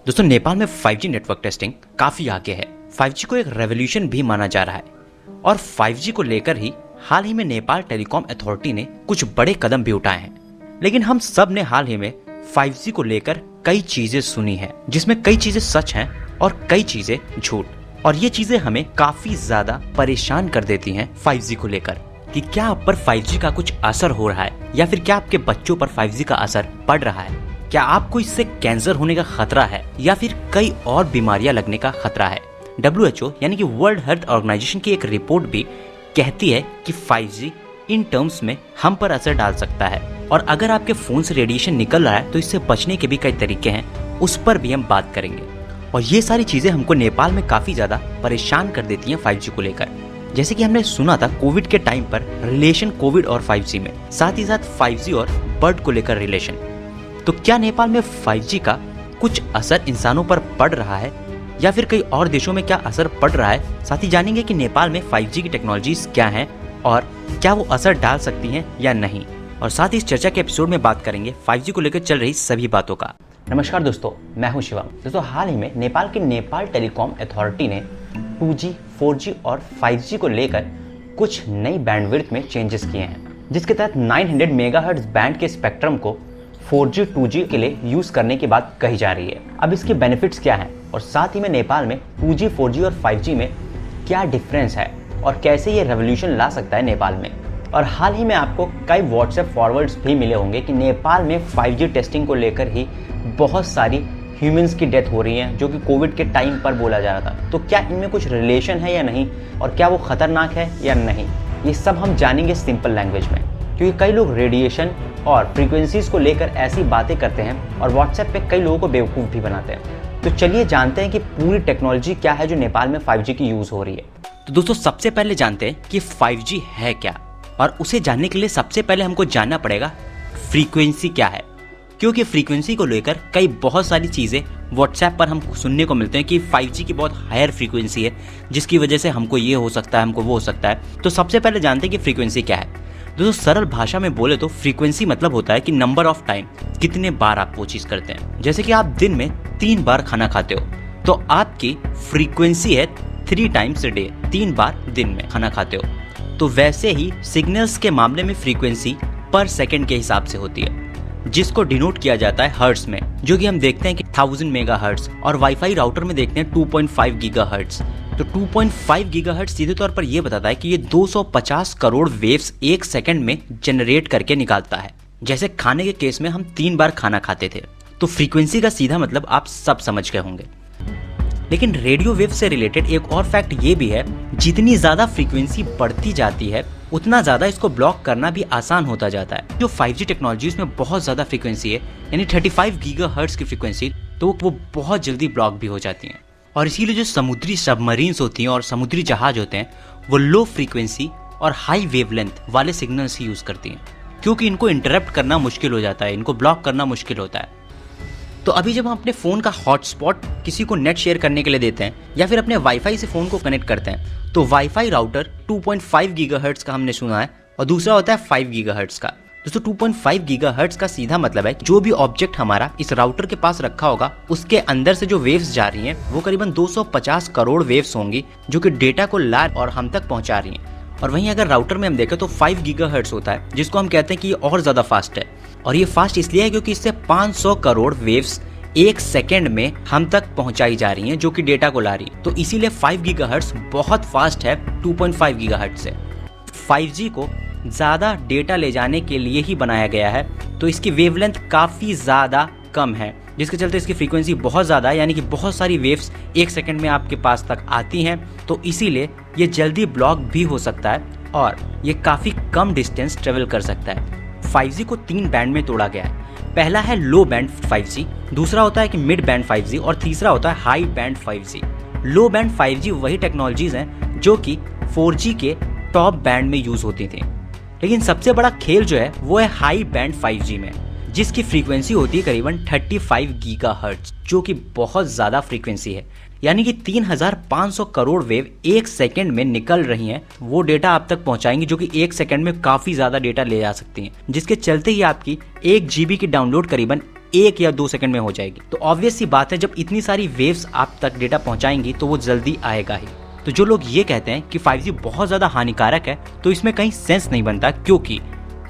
दोस्तों नेपाल में 5G network testing काफी आगे है। 5G को एक रेवोल्यूशन भी माना जा रहा है और 5G को लेकर ही हाल ही में नेपाल टेलीकॉम अथॉरिटी ने कुछ बड़े कदम भी उठाए हैं। लेकिन हम सब ने हाल ही में 5G को लेकर कई चीजें सुनी हैं, जिसमें कई चीजें सच हैं और कई चीजें झूठ। और ये चीजें हमें काफी ज्यादा परेशान कर देती हैं 5G को लेकर कि क्या आप पर 5G का कुछ असर हो रहा है या फिर क्या आपके बच्चों पर 5G का असर पड़ रहा है। क्या आपको इससे कैंसर होने का खतरा है या फिर कई और बीमारियां लगने का खतरा है। WHO यानी कि वर्ल्ड हेल्थ ऑर्गेनाइजेशन की एक रिपोर्ट भी कहती है कि 5G इन टर्म्स में हम पर असर डाल सकता है और अगर आपके फोन से रेडिएशन निकल रहा है तो इससे बचने के भी कई तरीके हैं, उस पर भी हम बात करेंगे। और ये सारी चीजें हमको नेपाल में काफी ज्यादा परेशान कर देती हैं 5G को लेकर। जैसे कि हमने सुना था कोविड के टाइम पर रिलेशन कोविड और 5G में, साथ ही साथ 5G और बर्ड को लेकर रिलेशन। तो क्या नेपाल में 5G का कुछ असर इंसानों पर पड़ रहा है या फिर कई और देशों में क्या असर पड़ रहा है। साथ ही जानेंगे कि नेपाल में 5G की टेक्नोलॉजीज क्या हैं और क्या वो असर डाल सकती हैं या नहीं। और साथ ही इस चर्चा के एपिसोड में बात करेंगे 5G को लेकर चल रही सभी बातों का। नमस्कार दोस्तों, मैं हूं शिवम। दोस्तों हाल ही में नेपाल की नेपाल टेलीकॉम अथॉरिटी ने 2G, 4G और 5G को लेकर कुछ नई बैंडविड्थ में चेंजेस किए हैं, जिसके तहत 900 मेगाहर्ट्ज बैंड के स्पेक्ट्रम को 4G, 2G के लिए यूज करने की बात कही जा रही है। अब इसके बेनिफिट्स क्या हैं और साथ ही में नेपाल में 2G, 4G और 5G में क्या डिफरेंस है और कैसे ये रेवोल्यूशन ला सकता है नेपाल में। और हाल ही में आपको कई व्हाट्सएप फॉरवर्ड्स भी मिले होंगे कि नेपाल में 5G टेस्टिंग को लेकर ही बहुत सारी ह्यूमंस की डेथ हो रही है, जो कि कोविड के टाइम पर बोला जा रहा था। तो क्या इनमें कुछ रिलेशन है या नहीं और क्या वो खतरनाक है या नहीं, ये सब हम जानेंगे सिंपल लैंग्वेज में। क्योंकि कई लोग रेडिएशन और फ्रीक्वेंसीज को लेकर ऐसी बातें करते हैं और व्हाट्सएप पे कई लोगों को बेवकूफ़ भी बनाते हैं। तो चलिए जानते हैं कि पूरी टेक्नोलॉजी क्या है जो नेपाल में 5G की यूज़ हो रही है। तो दोस्तों सबसे पहले जानते हैं कि 5G है क्या, और उसे जानने के लिए सबसे पहले हमको जानना पड़ेगा फ्रीक्वेंसी क्या है। क्योंकि फ्रीक्वेंसी को लेकर कई बहुत सारी चीज़ें व्हाट्सएप पर हम सुनने को मिलते हैं कि 5G की बहुत हायर फ्रीक्वेंसी है, जिसकी वजह से हमको ये हो सकता है, हमको वो हो सकता है। तो सबसे पहले जानते हैं कि फ्रीक्वेंसी क्या है। दोस्तों सरल भाषा में बोले तो फ्रीक्वेंसी मतलब होता है कि नंबर ऑफ टाइम, कितने बार आप वो चीज़ करते हैं। जैसे कि आप दिन में 3 बार खाना खाते हो तो आपकी फ्रीक्वेंसी है 3 टाइम्स अ डे, 3 बार दिन में खाना खाते हो। तो वैसे ही सिग्नल्स के मामले में फ्रीक्वेंसी पर सेकंड के हिसाब से होती है, जिसको डिनोट किया जाता है हर्ट्ज में, जो कि हम देखते हैं कि 1000 मेगाहर्ट्ज, और वाईफाई राउटर में देखते हैं 2.5 गीगाहर्ट्ज। तो 2.5 गीगाहर्ट्ज सीधे तौर पर यह बताता है कि ये 250 करोड़ वेव्स एक सेकंड में जनरेट करके निकालता है। जैसे खाने के केस में हम 3 बार खाना खाते थे, तो फ्रीक्वेंसी का सीधा मतलब आप सब समझ गए होंगे। लेकिन रेडियो वेव से रिलेटेड एक और फैक्ट ये भी है, जितनी ज़्यादा फ्रीक्वेंसी बढ़ती जाती है उतना ज़्यादा इसको ब्लॉक करना भी आसान होता जाता है। जो 5G टेक्नोलॉजी में बहुत ज़्यादा फ्रीक्वेंसी है, यानी 35 गीगाहर्ट्ज की फ्रीक्वेंसी, तो वो बहुत जल्दी ब्लॉक भी हो जाती हैं। और इसीलिए जो समुद्री सबमरीन्स होती हैं और समुद्री जहाज होते हैं वो लो फ्रीक्वेंसी और हाई वेवलेंथ वाले सिग्नल्स ही यूज़ करती हैं, क्योंकि इनको इंटरप्ट करना मुश्किल हो जाता है, इनको ब्लॉक करना मुश्किल होता है। तो अभी जब हम अपने फ़ोन का हॉटस्पॉट किसी को नेट शेयर करने के लिए देते हैं या फिर अपने वाईफाई से फ़ोन को कनेक्ट करते हैं, तो वाईफाई राउटर 2.5 गीगाहर्ट्ज का हमने सुना है और दूसरा होता है 5 गीगाहर्ट्ज का। दोस्तों 2.5 गीगाहर्ट्ज का सीधा मतलब है जो भी ऑब्जेक्ट हमारा इस राउटर के पास रखा होगा उसके अंदर से जो वेव्स जा रही हैं वो करीबन 250 करोड़ वेव्स होंगी, जो कि डेटा को ला और हम तक पहुंचा रही हैं। और वहीं अगर राउटर में हम देखें तो 5 गीगाहर्ट्ज होता है, जिसको हम कहते हैं कि ये और ज़्यादा फास्ट है। और ये फास्ट इसलिए है क्योंकि इससे 500 करोड़ वेव्स एक सेकेंड में हम तक पहुंचाई जा रही हैं, जो कि डेटा को ला रही है। तो इसीलिए 5 गीगाहर्ट्ज बहुत फास्ट है 2.5 गीगाहर्ट्ज से। 5G को ज़्यादा डेटा ले जाने के लिए ही बनाया गया है, तो इसकी वेवलेंथ काफ़ी ज़्यादा कम है, जिसके चलते इसकी फ्रीक्वेंसी बहुत ज़्यादा है, यानी कि बहुत सारी वेव्स एक सेकंड में आपके पास तक आती हैं। तो इसीलिए ये जल्दी ब्लॉक भी हो सकता है और ये काफ़ी कम डिस्टेंस ट्रेवल कर सकता है। 5G को 3 बैंड में तोड़ा गया है। पहला है लो बैंड 5G, दूसरा होता है कि मिड बैंड 5G और तीसरा होता है हाई बैंड 5G। लो बैंड 5G वही टेक्नोलॉजीज़ हैं जो कि 4G के टॉप बैंड में यूज़ होती थी। लेकिन सबसे बड़ा खेल जो है वो है हाई बैंड 5G में, जिसकी फ्रीक्वेंसी होती है करीबन 35 गीगाहर्ट्ज, जो कि बहुत ज़्यादा फ्रीक्वेंसी है। यानी कि 3500 करोड़ वेव एक सेकंड में निकल रही हैं, वो डेटा आप तक पहुंचाएंगी, जो कि एक सेकंड में काफ़ी ज़्यादा डेटा ले जा सकती हैं, जिसके चलते ही आपकी 1 GB की डाउनलोड करीबन 1 या 2 सेकंड में हो जाएगी। तो ऑब्वियस सी बात है, जब इतनी सारी वेव्स आप तक डेटा पहुंचाएंगी तो वो जल्दी आएगा ही। तो जो लोग ये कहते हैं कि 5G बहुत ज़्यादा हानिकारक है, तो इसमें कहीं सेंस नहीं बनता, क्योंकि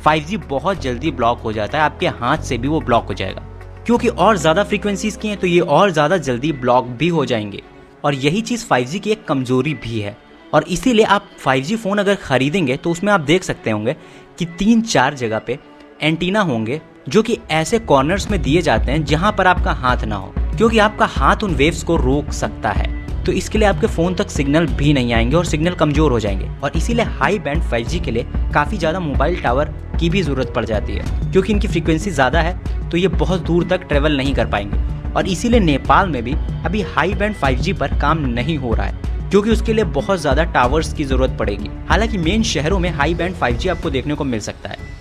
5G बहुत जल्दी ब्लॉक हो जाता है, आपके हाथ से भी वो ब्लॉक हो जाएगा, क्योंकि और ज़्यादा फ्रीक्वेंसीज की हैं तो ये और ज़्यादा जल्दी ब्लॉक भी हो जाएंगे। और यही चीज़ 5G की एक कमज़ोरी भी है। और इसीलिए आप 5G फ़ोन अगर ख़रीदेंगे तो उसमें आप देख सकते होंगे कि 3-4 जगह पे एंटीना होंगे, जो कि ऐसे कॉर्नर्स में दिए जाते हैं जहां पर आपका हाथ ना हो, क्योंकि आपका हाथ उन वेव्स को रोक सकता है। तो इसके लिए आपके फ़ोन तक सिग्नल भी नहीं आएंगे और सिग्नल कमज़ोर हो जाएंगे। और इसीलिए हाई बैंड 5G के लिए काफ़ी ज़्यादा मोबाइल टावर की भी ज़रूरत पड़ जाती है, क्योंकि इनकी फ्रीक्वेंसी ज़्यादा है तो ये बहुत दूर तक ट्रेवल नहीं कर पाएंगे। और इसीलिए नेपाल में भी अभी हाई बैंड 5G पर काम नहीं हो रहा है, क्योंकि उसके लिए बहुत ज़्यादा टावर्स की ज़रूरत पड़ेगी। हालांकि मेन शहरों में हाई बैंड 5G आपको देखने को मिल सकता है।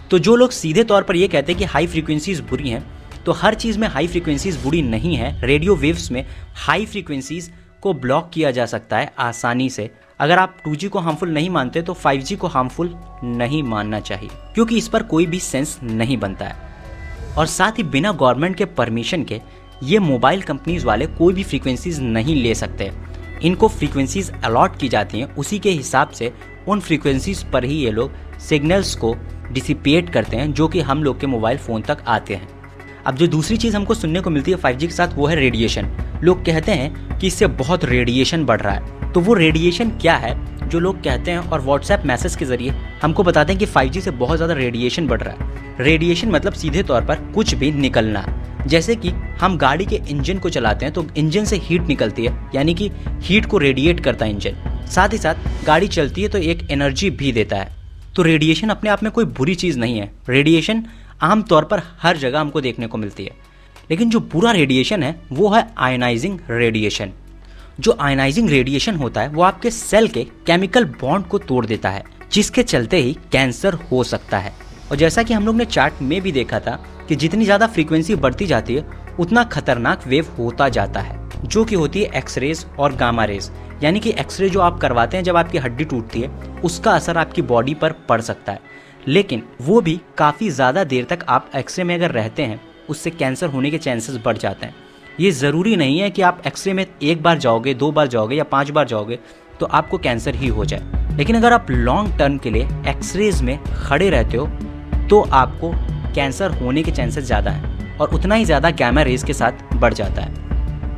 तो जो लोग सीधे तौर पर ये कहते हैं कि हाई फ्रीक्वेंसीज बुरी हैं, तो हर चीज़ में हाई फ्रीक्वेंसीज बुरी नहीं है। रेडियो वेव्स में हाई फ्रीक्वेंसीज को ब्लॉक किया जा सकता है आसानी से। अगर आप 2G को हार्मफुल नहीं मानते तो 5G को हार्मफुल नहीं मानना चाहिए, क्योंकि इस पर कोई भी सेंस नहीं बनता है। और साथ ही बिना गवर्नमेंट के परमिशन के ये मोबाइल कंपनीज वाले कोई भी फ्रीक्वेंसीज नहीं ले सकते। इनको फ्रीक्वेंसीज अलॉट की जाती हैं, उसी के हिसाब से उन फ्रीक्वेंसीज पर ही ये लोग सिग्नल्स को डिसिपेट करते हैं, जो कि हम लोग के मोबाइल फ़ोन तक आते हैं। अब जो दूसरी चीज़ हमको सुनने को मिलती है 5G के साथ, वो है रेडिएशन। लोग कहते हैं कि इससे बहुत रेडिएशन बढ़ रहा है। तो वो रेडिएशन क्या है जो लोग कहते हैं और व्हाट्सएप मैसेज के ज़रिए हमको बताते हैं कि 5G से बहुत ज़्यादा रेडिएशन बढ़ रहा है। रेडिएशन मतलब सीधे तौर पर कुछ भी निकलना। जैसे कि हम गाड़ी के इंजन को चलाते हैं तो इंजन से हीट निकलती है, यानी कि हीट को रेडिएट करता है इंजन। साथ ही साथ गाड़ी चलती है तो एक एनर्जी भी देता है। तो रेडिएशन अपने आप में कोई बुरी चीज़ नहीं है। रेडिएशन आमतौर पर हर जगह हमको देखने को मिलती है। लेकिन जो बुरा रेडिएशन है वो है आयनाइजिंग रेडिएशन। जो आयनाइजिंग रेडिएशन होता है वो आपके सेल के केमिकल बॉन्ड को तोड़ देता है, जिसके चलते ही कैंसर हो सकता है। और जैसा कि हम लोग ने चार्ट में भी देखा था कि जितनी ज़्यादा फ्रीक्वेंसी बढ़ती जाती है उतना खतरनाक वेव होता जाता है, जो कि होती है एक्सरेज और गामा रेज। यानी कि एक्सरे जो आप करवाते हैं जब आपकी हड्डी टूटती है, उसका असर आपकी बॉडी पर पड़ सकता है। लेकिन वो भी काफ़ी ज़्यादा देर तक आप एक्सरे में अगर रहते हैं, उससे कैंसर होने के चांसेस बढ़ जाते हैं। ये ज़रूरी नहीं है कि आप एक्सरे में 1 बार जाओगे, 2 बार जाओगे या 5 बार जाओगे तो आपको कैंसर ही हो जाए। लेकिन अगर आप लॉन्ग टर्म के लिए एक्सरेज में खड़े रहते हो तो आपको कैंसर होने के चांसेस ज़्यादा हैं, और उतना ही ज़्यादा गामा रेज के साथ बढ़ जाता है।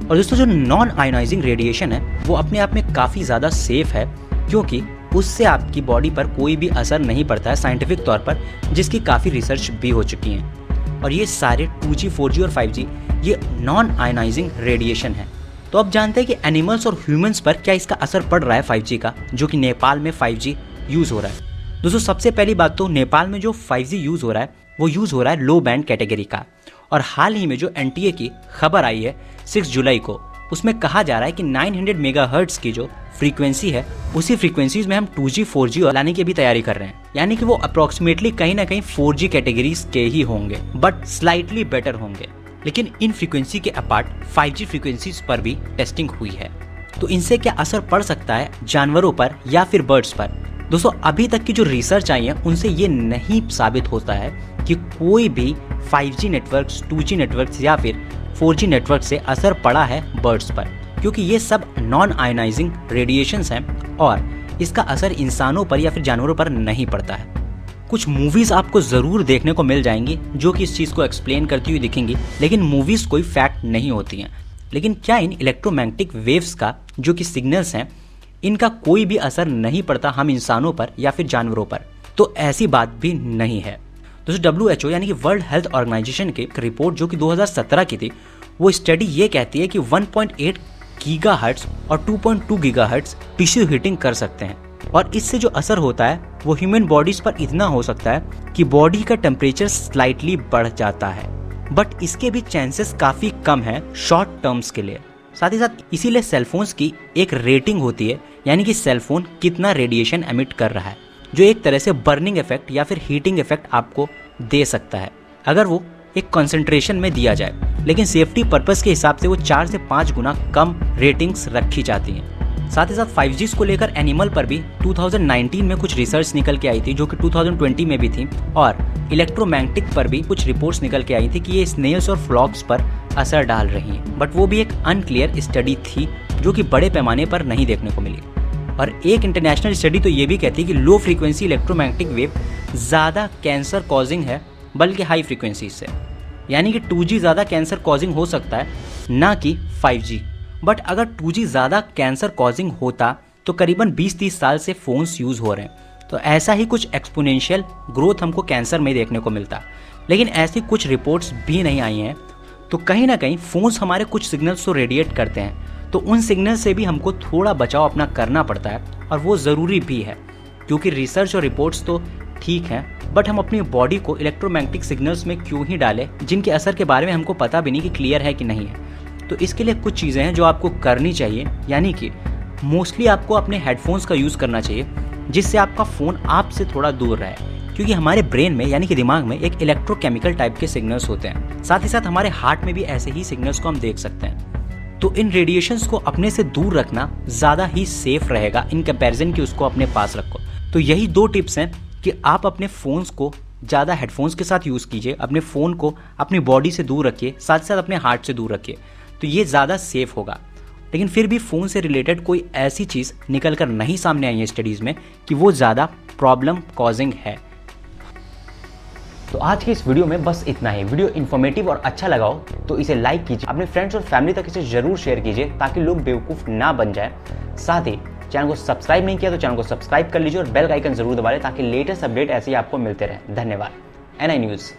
और दोस्तों, जो नॉन आयोनाइजिंग रेडिएशन है वो अपने आप में काफ़ी ज़्यादा सेफ है, क्योंकि उससे आपकी बॉडी पर कोई भी असर नहीं पड़ता है साइंटिफिक तौर पर, जिसकी काफ़ी रिसर्च भी हो चुकी हैं। और ये सारे 2G, 4G और 5G ये नॉन आयोनाइजिंग रेडिएशन है। तो अब जानते हैं कि एनिमल्स और ह्यूमंस पर क्या इसका असर पड़ रहा है 5G का, जो कि नेपाल में 5G यूज़ हो रहा है। दोस्तों, सबसे पहली बात तो नेपाल में जो 5G यूज़ हो रहा है वो यूज़ हो रहा है लो बैंड कैटेगरी का। और हाल ही में जो NTA की खबर आई है 6 जुलाई को, उसमें कहा जा रहा है कि 900 मेगाहर्ट्ज की जो फ्रीक्वेंसी है उसी फ्रीक्वेंसीज में हम 2G, 4G लाने की भी तैयारी कर रहे हैं। यानी कि वो अप्रॉक्सीमेटली कहीं ना कहीं 4G कैटेगरीज के ही होंगे, बट स्लाइटली बेटर होंगे। लेकिन इन फ्रीक्वेंसी के अपार्ट 5G फ्रीक्वेंसीज पर भी टेस्टिंग हुई है। तो इनसे क्या असर पड़ सकता है जानवरों पर या फिर बर्ड्स पर? दोस्तों, अभी तक की जो रिसर्च आई है उनसे ये नहीं साबित होता है कि कोई भी 5G नेटवर्क्स, 2G नेटवर्क्स या फिर 4G नेटवर्क से असर पड़ा है बर्ड्स पर, क्योंकि ये सब नॉन आयोनाइजिंग रेडिएशंस हैं और इसका असर इंसानों पर या फिर जानवरों पर नहीं पड़ता है। कुछ मूवीज़ आपको ज़रूर देखने को मिल जाएंगी जो कि इस चीज़ को एक्सप्लेन करती हुई दिखेंगी, लेकिन मूवीज़ कोई फैक्ट नहीं होती हैं। लेकिन क्या इन इलेक्ट्रोमैग्नेटिक वेव्स का जो कि सिग्नल्स हैं, इनका कोई भी असर नहीं पड़ता हम इंसानों पर या फिर जानवरों पर? तो ऐसी बात भी नहीं है। दोस्तों, WHO यानी कि वर्ल्ड हेल्थ ऑर्गेनाइजेशन की एक रिपोर्ट जो कि 2017 की थी, वो स्टडी ये कहती है कि 1.8 गीगाहर्ट्ज और 2.2 गीगाहर्ट्ज टिश्यू हीटिंग कर सकते हैं। और इससे जो असर होता है वो ह्यूमन बॉडीज पर इतना हो सकता है कि बॉडी का टेम्परेचर स्लाइटली बढ़ जाता है, बट इसके भी चांसेस काफ़ी कम है शॉर्ट टर्म्स के लिए। साथ ही साथ इसीलिए सेलफोन्स की एक रेटिंग होती है, यानी कि सेलफोन कितना रेडिएशन एमिट कर रहा है, जो एक तरह से बर्निंग इफेक्ट या फिर हीटिंग इफेक्ट आपको दे सकता है अगर वो एक कंसंट्रेशन में दिया जाए। लेकिन सेफ्टी पर्पस के हिसाब से वो 4 से 5 गुना कम रेटिंग्स रखी जाती हैं। साथ ही साथ 5G को लेकर एनिमल पर भी 2019 में कुछ रिसर्च निकल के आई थी, जो कि 2020 में भी थी, और इलेक्ट्रोमैग्नेटिक पर भी कुछ रिपोर्ट्स निकल के आई थी कि ये स्नेल्स और फ्रॉग्स पर असर डाल रही हैं, बट वो भी एक अनक्लियर स्टडी थी जो कि बड़े पैमाने पर नहीं देखने को मिली। और एक इंटरनेशनल स्टडी तो ये भी कहती है कि लो फ्रीक्वेंसी इलेक्ट्रोमैग्नेटिक वेव ज़्यादा कैंसर कॉजिंग है बल्कि हाई फ्रीक्वेंसी से, यानी कि 2G ज़्यादा कैंसर कॉजिंग हो सकता है ना कि 5G। बट अगर 2G ज़्यादा कैंसर कॉजिंग होता तो करीबन 20-30 साल से फ़ोन्स यूज़ हो रहे हैं, तो ऐसा ही कुछ एक्सपोनेंशियल ग्रोथ हमको कैंसर में देखने को मिलता। लेकिन ऐसी कुछ रिपोर्ट्स भी नहीं आई हैं, तो कहीं ना कहीं फ़ोन्स हमारे कुछ सिग्नल्स तो रेडिएट करते हैं, तो उन सिग्नल से भी हमको थोड़ा बचाव अपना करना पड़ता है, और वो ज़रूरी भी है क्योंकि रिसर्च और रिपोर्ट्स तो ठीक हैं, बट हम अपनी बॉडी को इलेक्ट्रोमैग्नेटिक सिग्नल्स में क्यों ही डालें जिनके असर के बारे में हमको पता भी नहीं कि क्लियर है कि नहीं है। तो इसके लिए कुछ चीज़ें हैं जो आपको करनी चाहिए, यानी कि मोस्टली आपको अपने हेडफोन्स का यूज़ करना चाहिए जिससे आपका फ़ोन आपसे थोड़ा दूर रहे, क्योंकि हमारे ब्रेन में यानी कि दिमाग में एक इलेक्ट्रोकेमिकल टाइप के सिग्नल्स होते हैं। साथ ही साथ हमारे हार्ट में भी ऐसे ही सिग्नल्स को हम देख सकते हैं। तो इन रेडिएशंस को अपने से दूर रखना ज़्यादा ही सेफ रहेगा इन कंपैरिजन कि उसको अपने पास रखो। तो यही 2 टिप्स हैं कि आप अपने फ़ोन्स को ज़्यादा हेडफोन्स के साथ यूज़ कीजिए, अपने फ़ोन को अपनी बॉडी से दूर रखिए, साथ साथ अपने हार्ट से दूर रखिए, तो ये ज़्यादा सेफ होगा। लेकिन फिर भी फ़ोन से रिलेटेड कोई ऐसी चीज़ निकल कर नहीं सामने आई है स्टडीज़ में कि वो ज़्यादा प्रॉब्लम कॉजिंग है। तो आज की इस वीडियो में बस इतना ही। वीडियो इन्फॉर्मेटिव और अच्छा लगा हो तो इसे लाइक कीजिए, अपने फ्रेंड्स और फैमिली तक इसे जरूर शेयर कीजिए ताकि लोग बेवकूफ़ ना बन जाए। साथ ही चैनल को सब्सक्राइब नहीं किया तो चैनल को सब्सक्राइब कर लीजिए और बेल आइकन जरूर दबा लें ताकि लेटेस्ट अपडेट ऐसे ही आपको मिलते रहे। धन्यवाद। NI news.